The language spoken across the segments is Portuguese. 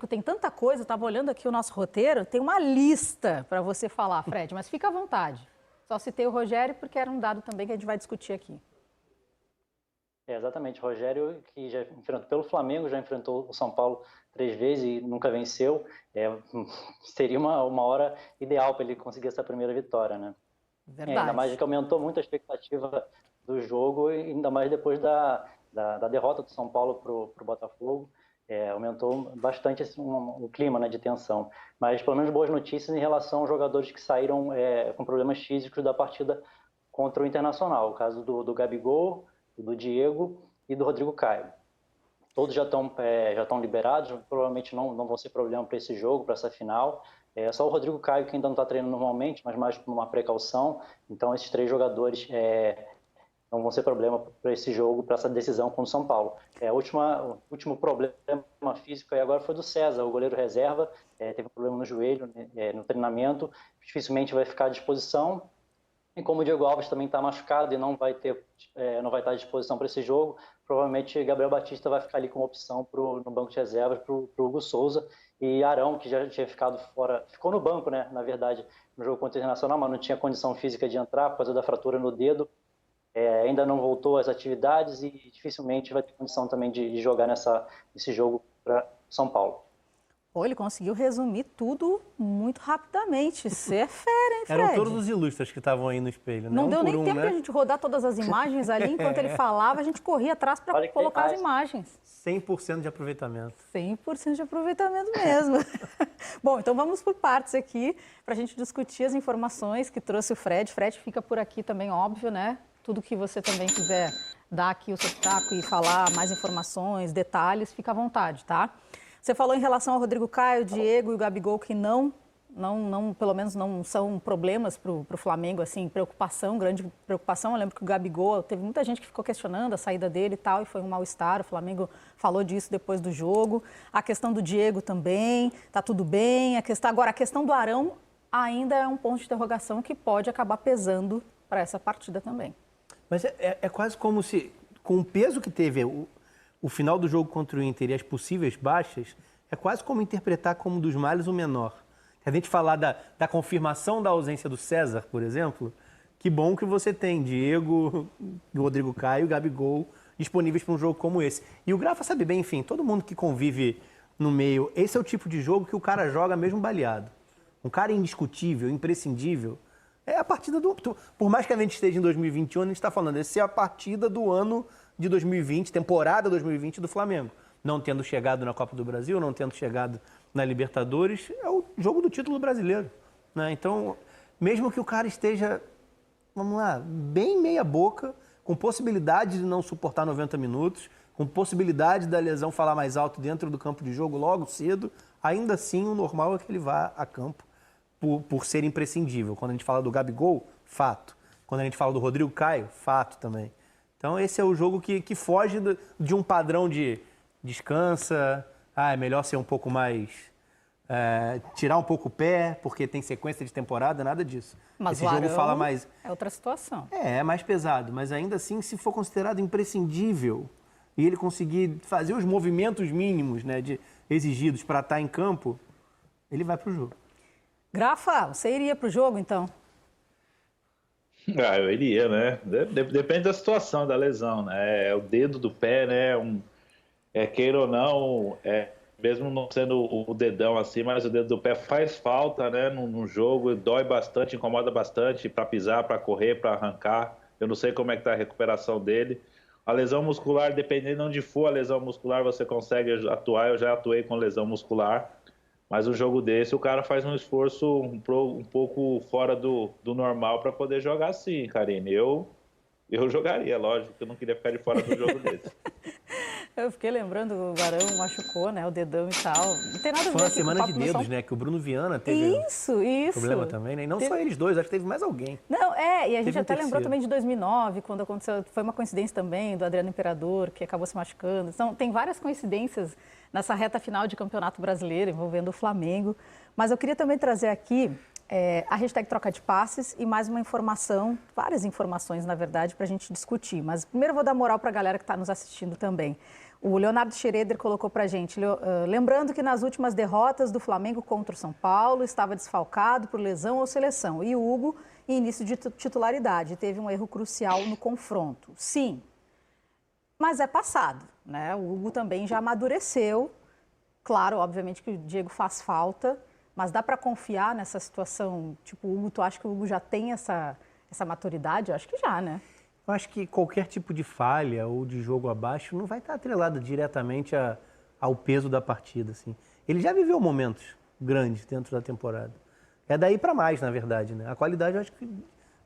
Tem tanta coisa, eu estava olhando aqui o nosso roteiro, tem uma lista para você falar, Fred, mas fica à vontade. Só citei o Rogério porque era um dado também que a gente vai discutir aqui. Exatamente, Rogério, que já enfrentou pelo Flamengo, já enfrentou o São Paulo 3 vezes e nunca venceu. Seria uma hora ideal para ele conseguir essa primeira vitória, né? Ainda mais Verdade. que aumentou muito a expectativa do jogo, e ainda mais depois da derrota do São Paulo para o Botafogo. Aumentou bastante o clima, né, de tensão. Mas pelo menos boas notícias em relação aos jogadores que saíram com problemas físicos da partida contra o Internacional. O caso do Gabigol, do Diego e do Rodrigo Caio. Todos já estão liberados, provavelmente não vão ser problema para esse jogo, para essa final. Só o Rodrigo Caio que ainda não está treinando normalmente, mas mais por uma precaução. Então esses 3 jogadores não vão ser problema para esse jogo, para essa decisão com o São Paulo. O último problema físico aí agora foi do César, o goleiro reserva, teve um problema no joelho, no treinamento, dificilmente vai ficar à disposição. E como o Diego Alves também está machucado e não vai estar à disposição para esse jogo, provavelmente Gabriel Batista vai ficar ali como opção no banco de reservas para o Hugo Souza. E Arão, que já tinha ficado fora, ficou no banco, né, na verdade, no jogo contra o Internacional, mas não tinha condição física de entrar por causa da fratura no dedo. Ainda não voltou às atividades e dificilmente vai ter condição também de jogar nesse jogo para São Paulo. Pô, ele conseguiu resumir tudo muito rapidamente. Você é fera, hein, Fred? Eram todos os ilustres que estavam aí no espelho, né? Não um deu por nem um, tempo né? de a gente rodar todas as imagens ali. Enquanto ele falava, a gente corria atrás para colocar as imagens. 100% de aproveitamento. 100% de aproveitamento mesmo. Bom, então vamos por partes aqui para a gente discutir as informações que trouxe o Fred. Fred fica por aqui também, óbvio, né? Tudo que você também quiser dar aqui o seu pitaco e falar mais informações, detalhes, fica à vontade, tá? Você falou em relação ao Rodrigo Caio, Diego e o Gabigol que pelo menos não são problemas para o Flamengo, assim, grande preocupação. Eu lembro que o Gabigol, teve muita gente que ficou questionando a saída dele e tal, e foi um mal-estar. O Flamengo falou disso depois do jogo. A questão do Diego também, tá tudo bem. Agora, a questão do Arão ainda é um ponto de interrogação que pode acabar pesando para essa partida também. Mas é quase como se, com o peso que teve o final do jogo contra o Inter e as possíveis baixas, é quase como interpretar como dos males o menor. Se a gente falar da confirmação da ausência do César, por exemplo, que bom que você tem Diego, Rodrigo Caio e Gabigol disponíveis para um jogo como esse. E o Grafa sabe bem, enfim, todo mundo que convive no meio, esse é o tipo de jogo que o cara joga mesmo baleado. Um cara indiscutível, imprescindível. É a partida do... Por mais que a gente esteja em 2021, a gente está falando, essa é a partida do ano de 2020, temporada 2020 do Flamengo. Não tendo chegado na Copa do Brasil, não tendo chegado na Libertadores, é o jogo do título brasileiro, né? Então, mesmo que o cara esteja, vamos lá, bem meia boca, com possibilidade de não suportar 90 minutos, com possibilidade da lesão falar mais alto dentro do campo de jogo logo cedo, ainda assim o normal é que ele vá a campo por ser imprescindível. Quando a gente fala do Gabigol, fato. Quando a gente fala do Rodrigo Caio, fato também. Então esse é o jogo que foge de um padrão de descansa, é melhor ser um pouco mais... tirar um pouco o pé, porque tem sequência de temporada, nada disso. Mas esse o jogo Arão fala mais... é outra situação. É mais pesado, mas ainda assim, se for considerado imprescindível e ele conseguir fazer os movimentos mínimos, né, exigidos para estar em campo, ele vai para o jogo. Grafa, você iria para o jogo, então? Eu iria, né? Depende da situação da lesão, né? É o dedo do pé, né? Queira ou não, mesmo não sendo o dedão assim, mas o dedo do pé faz falta, né? No jogo, dói bastante, incomoda bastante para pisar, para correr, para arrancar. Eu não sei como é que tá a recuperação dele. A lesão muscular, dependendo de onde for a lesão muscular, você consegue atuar. Eu já atuei com lesão muscular. Mas um jogo desse, o cara faz um esforço um pouco fora do normal para poder jogar sim, Karine. Eu jogaria, lógico, que eu não queria ficar de fora do jogo desse. Eu fiquei lembrando, o Arão machucou, né, o dedão e tal. Não tem nada a ver. Foi uma semana de dedos, né, que o Bruno Viana teve Isso. problema também, né? E não só eles dois, acho que teve mais alguém. Não, e a gente até lembrou terceiro. também de 2009, quando aconteceu, foi uma coincidência também do Adriano Imperador, que acabou se machucando. Então, tem várias coincidências nessa reta final de Campeonato Brasileiro, envolvendo o Flamengo. Mas eu queria também trazer aqui a hashtag troca de passes e mais uma informação, várias informações, na verdade, para a gente discutir. Mas primeiro eu vou dar moral para a galera que está nos assistindo também. O Leonardo Schroeder colocou para a gente, lembrando que nas últimas derrotas do Flamengo contra o São Paulo, estava desfalcado por lesão ou seleção. E o Hugo, em início de titularidade, teve um erro crucial no confronto. Sim, mas é passado, né? O Hugo também já amadureceu. Claro, obviamente que o Diego faz falta, mas dá para confiar nessa situação? Tipo, o Hugo, tu acha que o Hugo já tem essa maturidade? Eu acho que já, né? Eu acho que qualquer tipo de falha ou de jogo abaixo não vai estar atrelado diretamente ao peso da partida, assim. Ele já viveu momentos grandes dentro da temporada. É daí para mais, na verdade, né? A qualidade eu acho que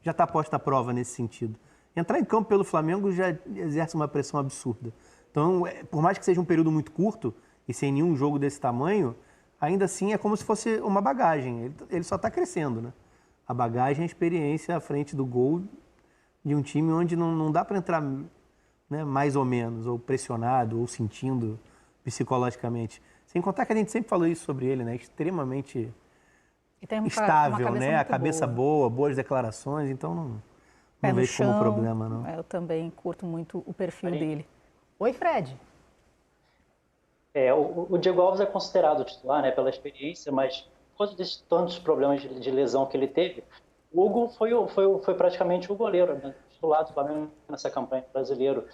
já está posta à prova nesse sentido. Entrar em campo pelo Flamengo já exerce uma pressão absurda. Então, por mais que seja um período muito curto e sem nenhum jogo desse tamanho, ainda assim é como se fosse uma bagagem. Ele só está crescendo, né? A bagagem, a experiência à frente do gol de um time onde não dá para entrar, né, mais ou menos, ou pressionado, ou sentindo psicologicamente. Sem contar que a gente sempre falou isso sobre ele, né? Extremamente estável, né? A cabeça boa, boas declarações, então não vejo como problema, não. Eu também curto muito o perfil dele. Oi, Fred. O Diego Alves é considerado titular, né, pela experiência, mas por causa de tantos problemas de lesão que ele teve, o Hugo foi praticamente o goleiro, né, titular do Flamengo nessa campanha brasileira.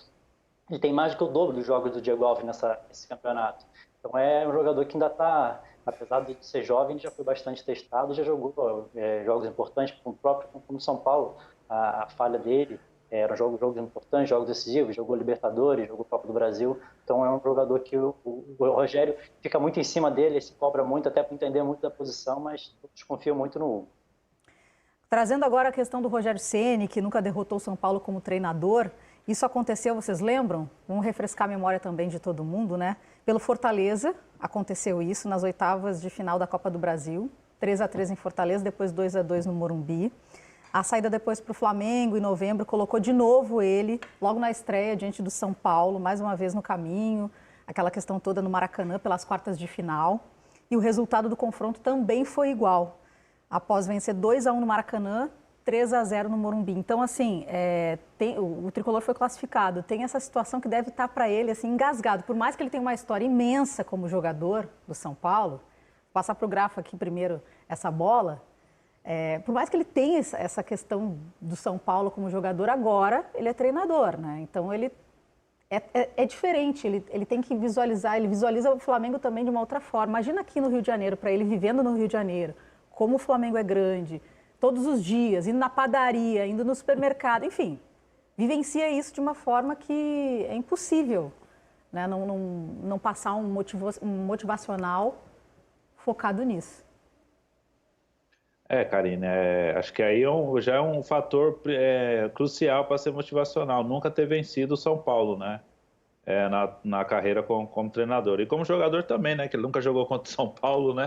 Ele tem mais do que o dobro dos jogos do Diego Alves nesse campeonato. Então é um jogador que ainda está, apesar de ser jovem, já foi bastante testado, já jogou jogos importantes, como o próprio como São Paulo, a falha dele. Eram jogos importantes, jogos decisivos, jogou Libertadores, jogou Copa do Brasil. Então é um jogador que o Rogério fica muito em cima dele, se cobra muito, até para entender muito da posição, mas desconfia muito no Hugo. Trazendo agora a questão do Rogério Ceni, que nunca derrotou o São Paulo como treinador, isso aconteceu, vocês lembram? Vamos refrescar a memória também de todo mundo, né? Pelo Fortaleza, aconteceu isso nas oitavas de final da Copa do Brasil, 3-3 em Fortaleza, depois 2-2 no Morumbi. A saída depois para o Flamengo, em novembro, colocou de novo ele, logo na estreia, diante do São Paulo, mais uma vez no caminho, aquela questão toda no Maracanã, pelas quartas de final. E o resultado do confronto também foi igual. Após vencer 2-1 no Maracanã, 3-0 no Morumbi. Então, assim, o Tricolor foi classificado. Tem essa situação que deve estar para ele, assim, engasgado. Por mais que ele tenha uma história imensa como jogador do São Paulo, vou passar para o grafo aqui primeiro essa bola. Por mais que ele tenha essa questão do São Paulo como jogador, agora ele é treinador, né? Então ele é diferente, ele tem que visualizar, ele visualiza o Flamengo também de uma outra forma. Imagina aqui no Rio de Janeiro, para ele vivendo no Rio de Janeiro, como o Flamengo é grande, todos os dias, indo na padaria, indo no supermercado, enfim, vivencia isso de uma forma que é impossível, né? Não passar um motivacional focado nisso. Karine, acho que aí já é um fator crucial para ser motivacional. Nunca ter vencido o São Paulo, né? Na carreira como treinador. E como jogador também, né? Que ele nunca jogou contra o São Paulo, né?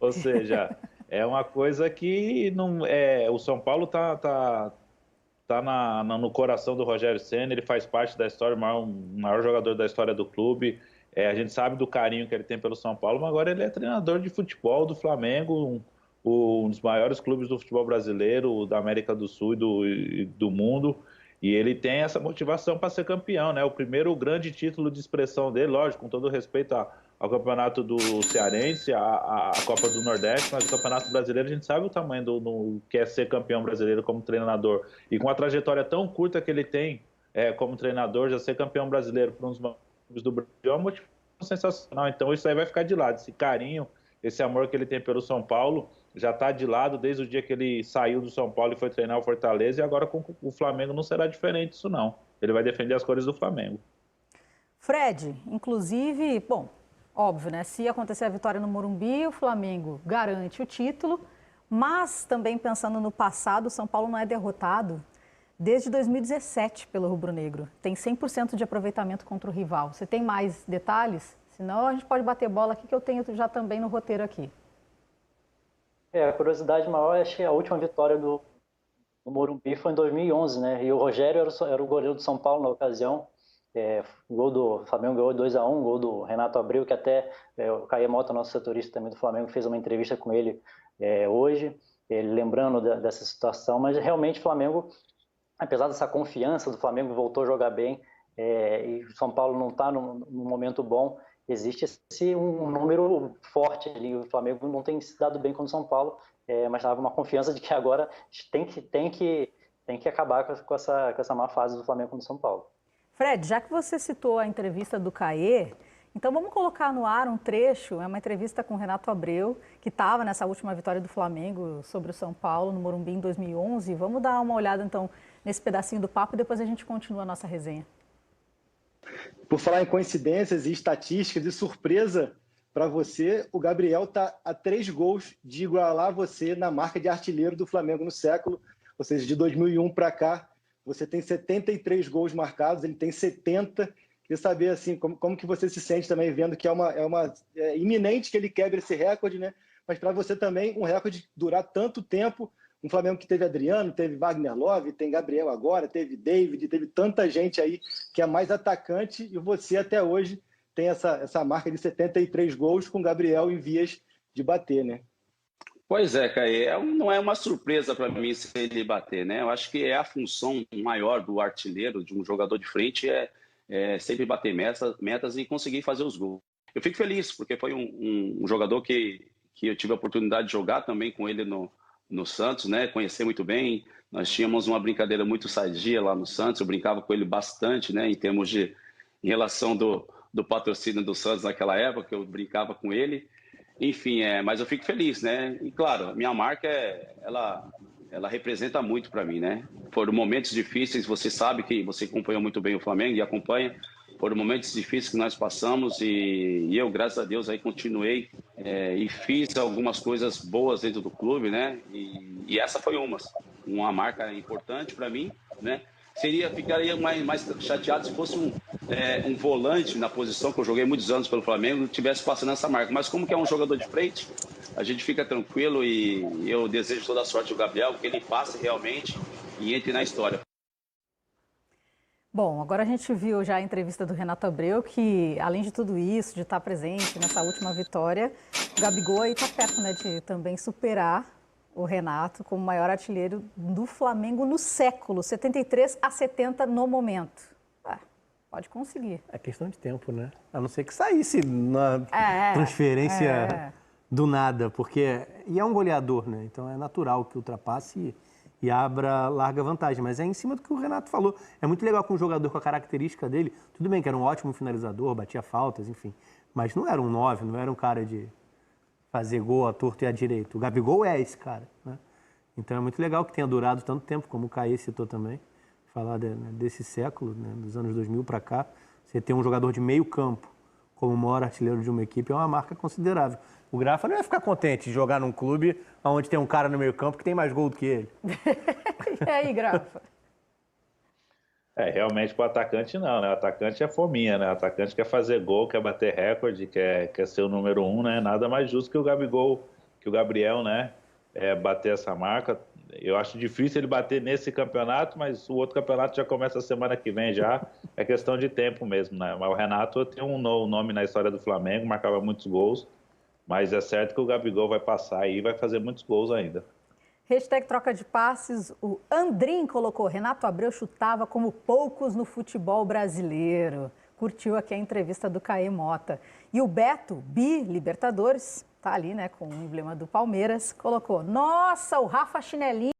Ou seja, é uma coisa que não o São Paulo tá no coração do Rogério Ceni, ele faz parte da história, o maior jogador da história do clube. A gente sabe do carinho que ele tem pelo São Paulo, mas agora ele é treinador de futebol do Flamengo, um dos maiores clubes do futebol brasileiro, da América do Sul e do mundo, e ele tem essa motivação para ser campeão, né? O primeiro grande título de expressão dele, lógico, com todo respeito ao campeonato do Cearense, a Copa do Nordeste, mas o Campeonato Brasileiro a gente sabe o tamanho do que é ser campeão brasileiro como treinador. E com a trajetória tão curta que ele tem como treinador, já ser campeão brasileiro por um dos maiores clubes do Brasil é uma motivação sensacional. Então isso aí vai ficar de lado, esse carinho, esse amor que ele tem pelo São Paulo já está de lado desde o dia que ele saiu do São Paulo e foi treinar o Fortaleza, e agora com o Flamengo não será diferente disso não. Ele vai defender as cores do Flamengo. Fred, inclusive, bom, óbvio, né? Se acontecer a vitória no Morumbi, o Flamengo garante o título, mas também pensando no passado, o São Paulo não é derrotado desde 2017 pelo rubro-negro. Tem 100% de aproveitamento contra o rival. Você tem mais detalhes? Senão a gente pode bater bola aqui, que eu tenho já também no roteiro aqui. A curiosidade maior, acho que a última vitória do Morumbi foi em 2011, né? E o Rogério era o goleiro do São Paulo na ocasião. O gol do Flamengo ganhou 2-1, gol do Renato Abreu, que até o Caio Mota, nosso setorista também do Flamengo, fez uma entrevista com ele hoje. lembrando dessa situação, mas realmente o Flamengo, apesar dessa confiança do Flamengo, voltou a jogar bem, e o São Paulo não está num momento bom, existe um número forte ali. O Flamengo não tem se dado bem com o São Paulo, mas estava uma confiança de que agora tem que acabar com essa má fase do Flamengo com o São Paulo. Fred, já que você citou a entrevista do Caê, então vamos colocar no ar um trecho, é uma entrevista com o Renato Abreu, que estava nessa última vitória do Flamengo sobre o São Paulo, no Morumbi, em 2011. Vamos dar uma olhada, então, nesse pedacinho do papo e depois a gente continua a nossa resenha. Por falar em coincidências e estatísticas, de surpresa para você, o Gabriel está a 3 gols de igualar você na marca de artilheiro do Flamengo no século, ou seja, de 2001 para cá. Você tem 73 gols marcados, ele tem 70. Queria saber assim, como que você se sente também vendo que é iminente que ele quebre esse recorde, né? Mas para você também um recorde durar tanto tempo. Um Flamengo que teve Adriano, teve Wagner Love, tem Gabriel agora, teve David, teve tanta gente aí que é mais atacante, e você até hoje tem essa marca de 73 gols com Gabriel em vias de bater, né? Pois é, Caê, não é uma surpresa para mim se ele bater, né? Eu acho que é a função maior do artilheiro, de um jogador de frente, é sempre bater metas e conseguir fazer os gols. Eu fico feliz, porque foi um jogador que eu tive a oportunidade de jogar também com ele no Santos, né? Conhecer muito bem. Nós tínhamos uma brincadeira muito sadia lá no Santos, eu brincava com ele bastante, né? Em relação do patrocínio do Santos naquela época, eu brincava com ele. Enfim, mas eu fico feliz, né? E claro, minha marca, ela representa muito para mim, né? Foram momentos difíceis, você sabe que você acompanhou muito bem o Flamengo e acompanha. Foram momentos difíceis que nós passamos e eu, graças a Deus, aí continuei e fiz algumas coisas boas dentro do clube, né? E essa foi uma marca importante para mim, né? Ficaria mais chateado se fosse um volante na posição que eu joguei muitos anos pelo Flamengo e tivesse passando essa marca. Mas como que é um jogador de frente, a gente fica tranquilo e eu desejo toda a sorte ao Gabriel, que ele passe realmente e entre na história. Bom, agora a gente viu já a entrevista do Renato Abreu, que além de tudo isso, de estar presente nessa última vitória, o Gabigol aí está perto, né, de também superar o Renato como maior artilheiro do Flamengo no século, 73-70 no momento. Pode conseguir. É questão de tempo, né? A não ser que saísse na transferência do nada, porque... E é um goleador, né? Então é natural que ultrapasse e abra larga vantagem. Mas é em cima do que o Renato falou. É muito legal com um jogador com a característica dele. Tudo bem que era um ótimo finalizador, batia faltas, enfim. Mas não era um 9, não era um cara de fazer gol à torto e à direito. O Gabigol é esse cara, né? Então é muito legal que tenha durado tanto tempo, como o Caê citou também, falar desse século, né, dos anos 2000 para cá. Você ter um jogador de meio campo como o maior artilheiro de uma equipe é uma marca considerável. O Grafa não ia ficar contente de jogar num clube onde tem um cara no meio campo que tem mais gol do que ele. E aí, Grafa? Realmente para o atacante não, né? O atacante é fominha, né? O atacante quer fazer gol, quer bater recorde, quer ser o número 1, né? Nada mais justo que o Gabigol, que o Gabriel, né? Bater essa marca. Eu acho difícil ele bater nesse campeonato, mas o outro campeonato já começa a semana que vem já. É questão de tempo mesmo, né? Mas o Renato tem um nome na história do Flamengo, marcava muitos gols, mas é certo que o Gabigol vai passar aí e vai fazer muitos gols ainda. Hashtag troca de passes, o Andrim colocou, Renato Abreu chutava como poucos no futebol brasileiro. Curtiu aqui a entrevista do Caê Mota. E o Beto, Libertadores, tá ali, né, com o emblema do Palmeiras, colocou, nossa, o Rafa Chinelinho